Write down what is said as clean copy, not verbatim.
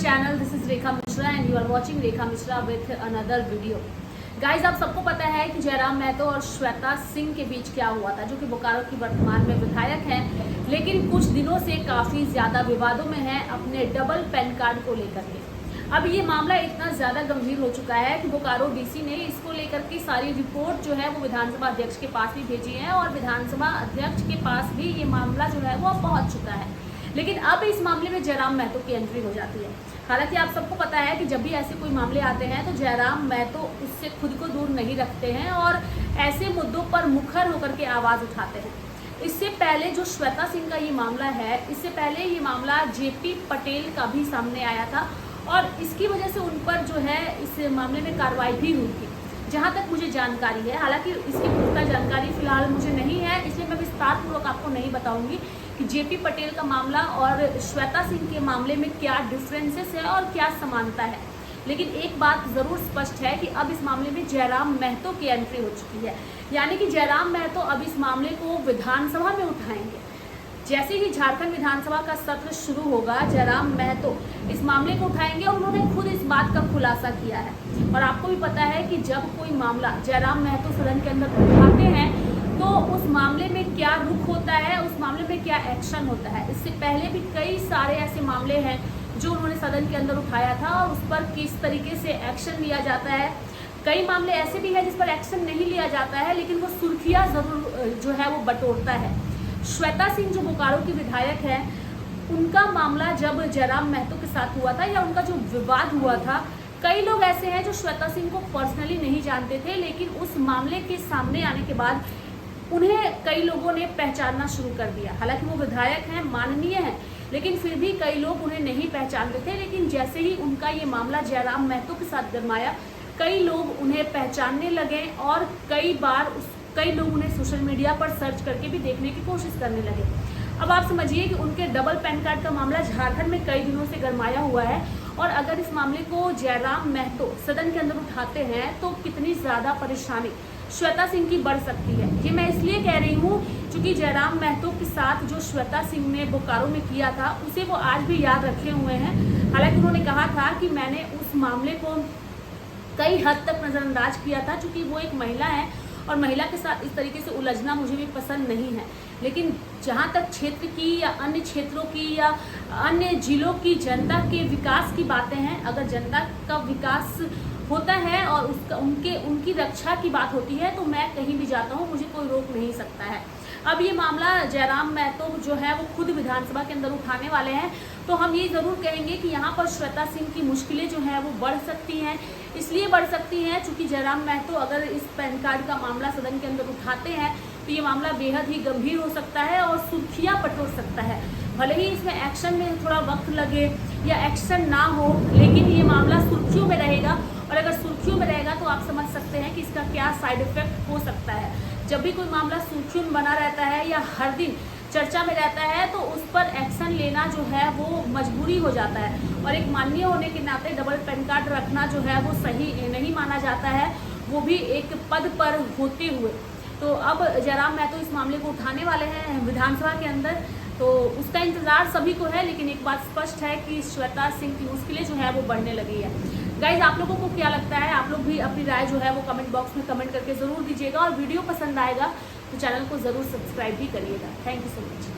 channel. This is Rekha Mishra and you are watching Rekha Mishra with another video. Guys, आप सबको पता है कि जयराम महतो और श्वेता सिंह के बीच क्या हुआ था, जो कि बोकारो की वर्तमान में विधायक हैं, लेकिन कुछ दिनों से काफ़ी ज़्यादा विवादों में हैं अपने डबल पैन कार्ड को लेकर के। अब ये मामला इतना ज़्यादा गंभीर हो चुका है कि बोकारो डीसी ने इसको लेकर के सारी रिपोर्ट जो है वो विधानसभा अध्यक्ष के पास भी भेजी है और विधानसभा अध्यक्ष के पास भी ये मामला जो है वो पहुँच चुका है। लेकिन अब इस मामले में जयराम महतो की एंट्री हो जाती है। हालांकि आप सबको पता है कि जब भी ऐसे कोई मामले आते हैं तो जयराम महतो उससे खुद को दूर नहीं रखते हैं और ऐसे मुद्दों पर मुखर होकर के आवाज़ उठाते हैं। इससे पहले जो श्वेता सिंह का ये मामला है, इससे पहले ये मामला जेपी पटेल का भी सामने आया था और इसकी वजह से उन पर जो है इस मामले में कार्रवाई भी हुई थी, जहाँ तक मुझे जानकारी है। हालांकि इसकी पुख्ता जानकारी फिलहाल मुझे नहीं है, इसलिए मैं विस्तारपूर्वक आपको नहीं बताऊंगी कि जेपी पटेल का मामला और श्वेता सिंह के मामले में क्या डिफरेंसेस है और क्या समानता है। लेकिन एक बात ज़रूर स्पष्ट है कि अब इस मामले में जयराम महतो की एंट्री हो चुकी है, यानी कि जयराम महतो अब इस मामले को विधानसभा में उठाएंगे। जैसे ही झारखंड विधानसभा का सत्र शुरू होगा, जयराम महतो इस मामले को उठाएंगे और उन्होंने खुद इस बात का खुलासा किया है। और आपको भी पता है कि जब कोई मामला जयराम महतो सदन के अंदर उठाते हैं तो उस मामले में क्या रुख होता है, उस मामले में क्या एक्शन होता है। इससे पहले भी कई सारे ऐसे मामले हैं जो उन्होंने सदन के अंदर उठाया था और उस पर किस तरीके से एक्शन लिया जाता है। कई मामले ऐसे भी हैं जिस पर एक्शन नहीं लिया जाता है, लेकिन वो सुर्खियाँ ज़रूर जो है वो बटोरता है। श्वेता सिंह जो बोकारो की विधायक है, उनका मामला जब जयराम महतो के साथ हुआ था या उनका जो विवाद हुआ था, कई लोग ऐसे हैं जो श्वेता सिंह को पर्सनली नहीं जानते थे, लेकिन उस मामले के सामने आने के बाद उन्हें कई लोगों ने पहचानना शुरू कर दिया। हालांकि वो विधायक हैं, माननीय हैं, लेकिन फिर भी कई लोग उन्हें नहीं पहचानते थे। लेकिन जैसे ही उनका ये मामला जयराम महतो के साथ गरमाया, कई लोग उन्हें पहचानने लगे और कई लोग उन्हें सोशल मीडिया पर सर्च करके भी देखने की कोशिश करने लगे। अब आप समझिए कि उनके डबल पैन कार्ड का मामला झारखंड में कई दिनों से गरमाया हुआ है और अगर इस मामले को जयराम महतो सदन के अंदर उठाते हैं तो कितनी ज़्यादा परेशानी श्वेता सिंह की बढ़ सकती है। ये मैं इसलिए कह रही हूँ क्योंकि जयराम महतो के साथ जो श्वेता सिंह ने बोकारो में किया था उसे वो आज भी याद रखे हुए हैं। हालांकि उन्होंने कहा था कि मैंने उस मामले को कई हद तक नज़रअंदाज किया था, क्योंकि वो एक महिला है और महिला के साथ इस तरीके से उलझना मुझे भी पसंद नहीं है। लेकिन जहाँ तक क्षेत्र की या अन्य क्षेत्रों की या अन्य जिलों की जनता के विकास की बातें हैं, अगर जनता का विकास होता है और उनकी रक्षा की बात होती है तो मैं कहीं भी जाता हूँ, मुझे कोई रोक नहीं सकता है। अब ये मामला जयराम महतो जो है वो खुद विधानसभा के अंदर उठाने वाले हैं, तो हम ये ज़रूर कहेंगे कि यहाँ पर श्वेता सिंह की मुश्किलें जो हैं वो बढ़ सकती हैं। इसलिए बढ़ सकती हैं क्योंकि जयराम महतो अगर इस पैन कार्ड का मामला सदन के अंदर उठाते हैं तो ये मामला बेहद ही गंभीर हो सकता है और सुर्खियाँ बटोर सकता है। भले ही इसमें एक्शन में थोड़ा वक्त लगे या एक्शन ना हो, लेकिन ये मामला सुर्खियों में रहेगा और अगर सुर्खियों में रहेगा तो आप समझ सकते हैं कि इसका क्या साइड इफेक्ट हो सकता है। जब भी कोई मामला सुर्खियों में बना रहता है या हर दिन चर्चा में रहता है तो उस पर एक्शन लेना जो है वो मजबूरी हो जाता है और एक माननीय होने के नाते डबल पैन कार्ड रखना जो है वो सही नहीं माना जाता है, वो भी एक पद पर होते हुए। तो अब जयराम महतो इस मामले को उठाने वाले हैं विधानसभा के अंदर, तो उसका इंतज़ार सभी को है। लेकिन एक बात स्पष्ट है कि श्वेता सिंह की मुश्किलें जो है वो बढ़ने लगी है। गाइज, आप लोगों को क्या लगता है? आप लोग भी अपनी राय जो है वो कमेंट बॉक्स में कमेंट करके ज़रूर दीजिएगा और वीडियो पसंद आएगा तो चैनल को ज़रूर सब्सक्राइब भी करिएगा। Thank you so much.